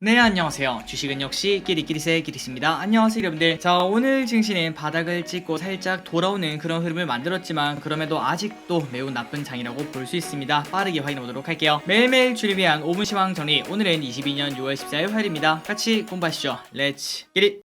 네, 안녕하세요. 주식은 역시 끼리끼리새 끼리씨입니다. 안녕하세요, 여러분들. 자, 오늘 증시는 바닥을 찍고 살짝 돌아오는 그런 흐름을 만들었지만 그럼에도 아직도 매우 나쁜 장이라고 볼 수 있습니다. 빠르게 확인해 보도록 할게요. 매일매일 주를 위한 5분 시황 정리. 오늘은 22년 6월 14일 화요일입니다. 같이 공부하시죠. 렛츠 기릿!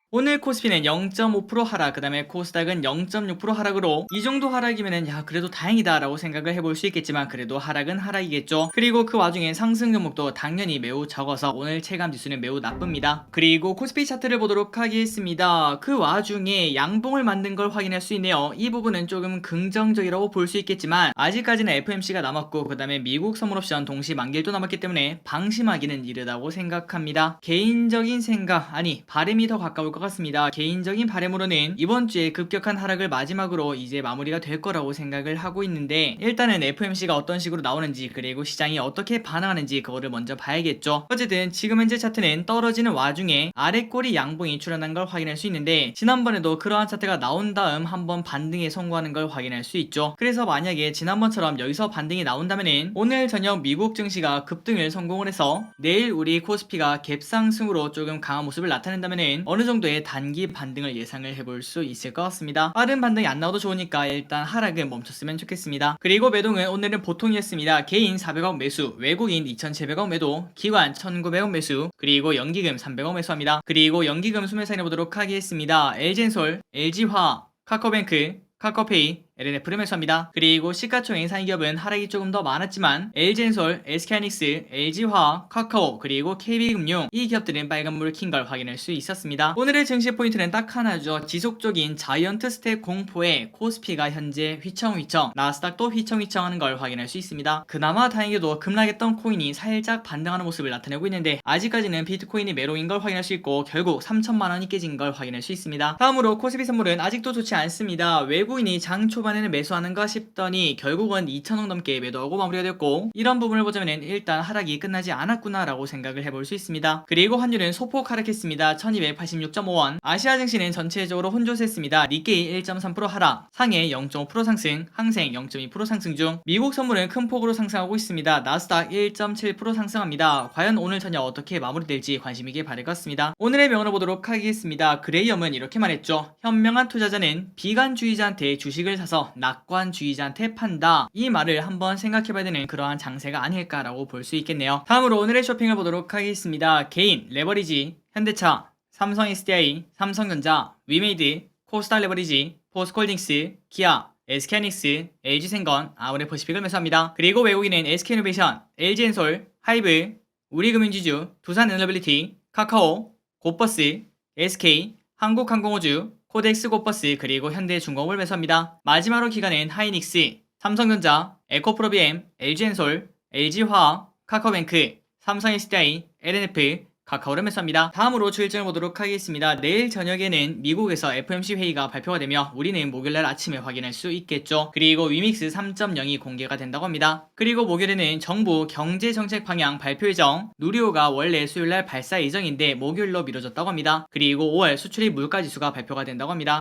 오늘 코스피는 0.5% 하락, 그 다음에 코스닥은 0.6% 하락으로 이 정도 하락이면은 야 그래도 다행이다 라고 생각을 해볼 수 있겠지만 그래도 하락은 하락이겠죠. 그리고 그 와중에 상승 종목도 당연히 매우 적어서 오늘 체감 지수는 매우 나쁩니다. 그리고 코스피 차트를 보도록 하겠습니다. 그 와중에 양봉을 만든 걸 확인할 수 있네요. 이 부분은 조금 긍정적이라고 볼 수 있겠지만 아직까지는 FMC가 남았고 그 다음에 미국 선물옵션 동시 만기일도 남았기 때문에 방심하기는 이르다고 생각합니다. 개인적인 생각, 아니 바람이 더 가까울 것 같습니다. 개인적인 바람으로는 이번 주에 급격한 하락을 마지막으로 이제 마무리가 될 거라고 생각을 하고 있는데 일단은 FMC가 어떤 식으로 나오는지 그리고 시장이 어떻게 반응하는지 그거를 먼저 봐야겠죠. 어쨌든 지금 현재 차트는 떨어지는 와중에 아래 꼬리 양봉이 출현한 걸 확인할 수 있는데 지난번에도 그러한 차트가 나온 다음 한번 반등에 성공하는 걸 확인할 수 있죠. 그래서 만약에 지난번처럼 여기서 반등이 나온다면은 오늘 저녁 미국 증시가 급등을 성공을 해서 내일 우리 코스피가 갭상승으로 조금 강한 모습을 나타낸다면은 어느 정도의 단기 반등을 예상을 해볼 수 있을 것 같습니다. 빠른 반등이 안 나와도 좋으니까 일단 하락은 멈췄으면 좋겠습니다. 그리고 매동은 오늘은 보통이었습니다. 개인 400억 매수, 외국인 2,700억 매도, 기관 1,900억 매수, 그리고 연기금 300억 매수합니다. 그리고 연기금 수매사 해보도록 하겠습니다. LG엔솔, LG화학, 카카오뱅크, 카카오페이, LNF를 매수합니다. 그리고 시가총액 상위기업은 하락이 조금 더 많았지만 LG엔솔, SK하이닉스, LG화학, 카카오, 그리고 KB금융 이 기업들은 빨간불을 킨 걸 확인할 수 있었습니다. 오늘의 증시 포인트는 딱 하나죠. 지속적인 자이언트 스텝 공포에 코스피가 현재 휘청휘청, 나스닥도 휘청휘청하는 걸 확인할 수 있습니다. 그나마 다행히도 급락했던 코인이 살짝 반등하는 모습을 나타내고 있는데 아직까지는 비트코인이 매로인 걸 확인할 수 있고 결국 3천만 원이 깨진 걸 확인할 수 있습니다. 다음으로 코스피 선물은 아직도 좋지 않습니다. 외국인이 장 초반에는 매수하는가 싶더니 결국은 2천억 넘게 매도하고 마무리가 됐고 이런 부분을 보자면 일단 하락이 끝나지 않았구나 라고 생각을 해볼 수 있습니다. 그리고 환율은 소폭 하락했습니다. 1286.5원. 아시아 증시는 전체적으로 혼조세했습니다. 니케이 1.3% 하락, 상해 0.5% 상승, 항생 0.2% 상승 중. 미국 선물은 큰 폭으로 상승하고 있습니다. 나스닥 1.7% 상승합니다. 과연 오늘 저녁 어떻게 마무리될지 관심있게 바랄 것 같습니다. 오늘의 명언을 보도록 하겠습니다. 그레이엄은 이렇게 말했죠. 현명한 투자자는 비관주의자한테 주식을 사서 낙관주의자한테 판다. 이 말을 한번 생각해봐야 되는 그러한 장세가 아닐까라고 볼 수 있겠네요. 다음으로 오늘의 쇼핑을 보도록 하겠습니다. 개인, 레버리지, 현대차, 삼성 SDI, 삼성전자, 위메이드, 코스닥 레버리지, 포스코홀딩스, 기아, SK하이닉스, LG생건, 아우레퍼시픽을 매수합니다. 그리고 외국인은 SK이노베이션, LG엔솔, 하이브, 우리금융지주, 두산에너빌리티, 카카오, 고버스, SK, 한국항공우주, 코덱스 고버스 그리고 현대중공업을 매수합니다. 마지막으로 기간은 하이닉스, 삼성전자, 에코프로비엠, LG엔솔, LG화학, 카카오뱅크, 삼성 SDI, LNF, 카카오를 매수합니다. 다음으로 주일정을 보도록 하겠습니다. 내일 저녁에는 미국에서 FOMC 회의가 발표가 되며 우리는 목요일날 아침에 확인할 수 있겠죠. 그리고 위믹스 3.0이 공개가 된다고 합니다. 그리고 목요일에는 정부 경제정책 방향 발표 예정, 누리호가 원래 수요일날 발사 예정인데 목요일로 미뤄졌다고 합니다. 그리고 5월 수출입 물가지수가 발표가 된다고 합니다.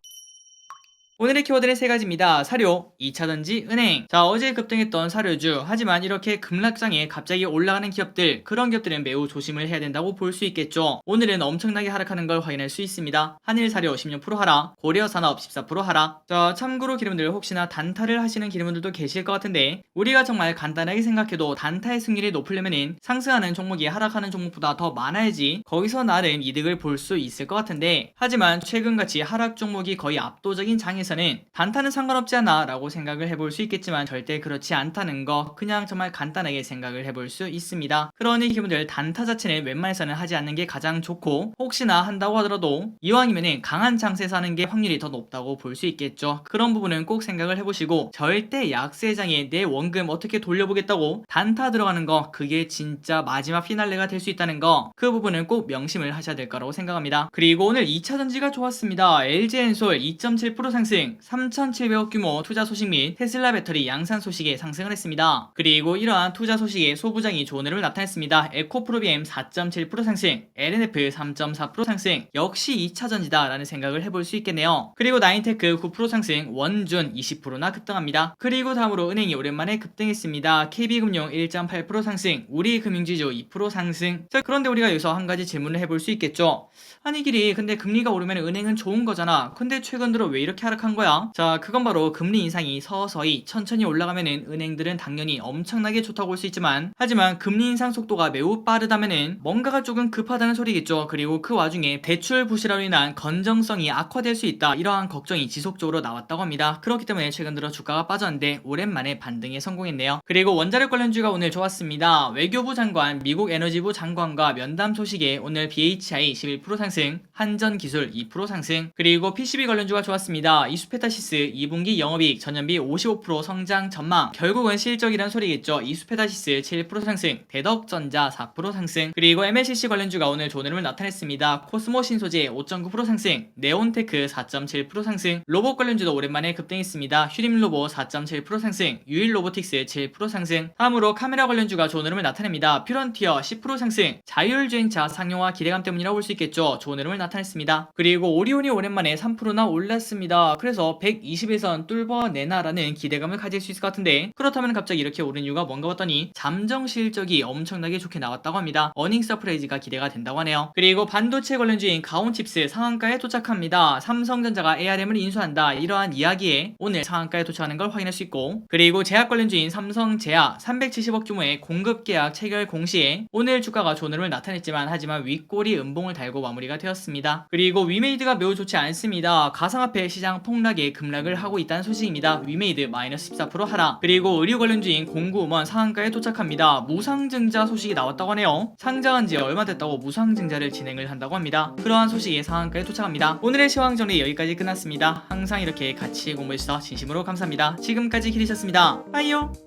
오늘의 키워드는 세 가지입니다. 사료, 2차전지, 은행. 자, 어제 급등했던 사료주. 하지만 이렇게 급락장에 갑자기 올라가는 기업들, 그런 기업들은 매우 조심을 해야 된다고 볼 수 있겠죠. 오늘은 엄청나게 하락하는 걸 확인할 수 있습니다. 한일사료 16% 하락, 고려산업 14% 하락. 자, 참고로 기름들 혹시나 단타를 하시는 기름분들도 계실 것 같은데 우리가 정말 간단하게 생각해도 단타의 승률이 높으려면은 상승하는 종목이 하락하는 종목보다 더 많아야지 거기서 나름 이득을 볼 수 있을 것 같은데 하지만 최근같이 하락 종목이 거의 압도적인 장에서 는 단타는 상관없지 않아 라고 생각을 해볼 수 있겠지만 절대 그렇지 않다는 거 그냥 정말 간단하게 생각을 해볼 수 있습니다. 그러니 기분들 단타 자체는 웬만해서는 하지 않는 게 가장 좋고 혹시나 한다고 하더라도 이왕이면은 강한 장세에서 하는 게 확률이 더 높다고 볼 수 있겠죠. 그런 부분은 꼭 생각을 해보시고 절대 약세장에 내 원금 어떻게 돌려보겠다고 단타 들어가는 거 그게 진짜 마지막 피날레가 될 수 있다는 거 그 부분은 꼭 명심을 하셔야 될 거라고 생각합니다. 그리고 오늘 2차전지가 좋았습니다. LG엔솔 2.7% 상승 상승, 3,700억 규모 투자 소식 및 테슬라 배터리 양산 소식에 상승을 했습니다. 그리고 이러한 투자 소식에 소부장이 좋은 흐름을 나타냈습니다. 에코프로비엠 4.7% 상승, LNF 3.4% 상승, 역시 2차전지다 라는 생각을 해볼 수 있겠네요. 그리고 나인테크 9% 상승, 원준 20%나 급등합니다. 그리고 다음으로 은행이 오랜만에 급등했습니다. KB금융 1.8% 상승, 우리금융지주 2% 상승. 자, 그런데 우리가 여기서 한 가지 질문을 해볼 수 있겠죠. 아니 길이 근데 금리가 오르면 은행은 좋은 거잖아. 근데 최근 들어 왜 이렇게 하락한 거야? 자, 그건 바로 금리 인상이 서서히 천천히 올라가면은 은행들은 당연히 엄청나게 좋다고 볼 수 있지만, 하지만 금리 인상 속도가 매우 빠르다면은 뭔가가 조금 급하다는 소리겠죠. 그리고 그 와중에 대출 부실화로 인한 건정성이 악화될 수 있다, 이러한 걱정이 지속적으로 나왔다고 합니다. 그렇기 때문에 최근 들어 주가가 빠졌는데 오랜만에 반등에 성공했네요. 그리고 원자력 관련주가 오늘 좋았습니다. 외교부 장관, 미국 에너지부 장관과 면담 소식에 오늘 BHI 11% 상승, 한전기술 2% 상승. 그리고 PCB 관련주가 좋았습니다. 이수페타시스 2분기 영업이익 전년비 55% 성장 전망, 결국은 실적이란 소리겠죠. 이수페타시스 7% 상승, 대덕전자 4% 상승. 그리고 MLCC 관련주가 오늘 좋은 흐름을 나타냈습니다. 코스모 신소재 5.9% 상승, 네온테크 4.7% 상승. 로봇 관련주도 오랜만에 급등했습니다. 휴림로봇 4.7% 상승, 유일로보틱스 7% 상승. 다음으로 카메라 관련주가 좋은 흐름을 나타냅니다. 퓨런티어 10% 상승, 자율주행차 상용화 기대감 때문이라고 볼 수 있겠죠. 좋은 흐름을 나타냈습니다. 그리고 오리온이 오랜만에 3%나 올랐습니다. 그래서 120에선 뚫어내나라는 기대감을 가질 수 있을 것 같은데, 그렇다면 갑자기 이렇게 오른 이유가 뭔가 봤더니 잠정 실적이 엄청나게 좋게 나왔다고 합니다. 어닝 서프라이즈가 기대가 된다고 하네요. 그리고 반도체 관련주인 가온칩스 상한가에 도착합니다. 삼성전자가 ARM을 인수한다, 이러한 이야기에 오늘 상한가에 도착하는 걸 확인할 수 있고, 그리고 제약 관련주인 삼성제약 370억 규모의 공급 계약 체결 공시에 오늘 주가가 좋은 흐름을 나타냈지만, 하지만 윗꼬리 음봉을 달고 마무리가 되었습니다. 그리고 위메이드가 매우 좋지 않습니다. 가상화폐 시장 폭락에 급락을 하고 있다는 소식입니다. 위메이드 마이너스 14% 하락. 그리고 의류 관련주인 공구음원 상한가에 도착합니다. 무상증자 소식이 나왔다고 하네요. 상장한 지 얼마 됐다고 무상증자를 진행을 한다고 합니다. 그러한 소식이 상한가에 도착합니다. 오늘의 시황정리 여기까지 끝났습니다. 항상 이렇게 같이 공부해주셔서 진심으로 감사합니다. 지금까지 기리셨습니다. 빠이요.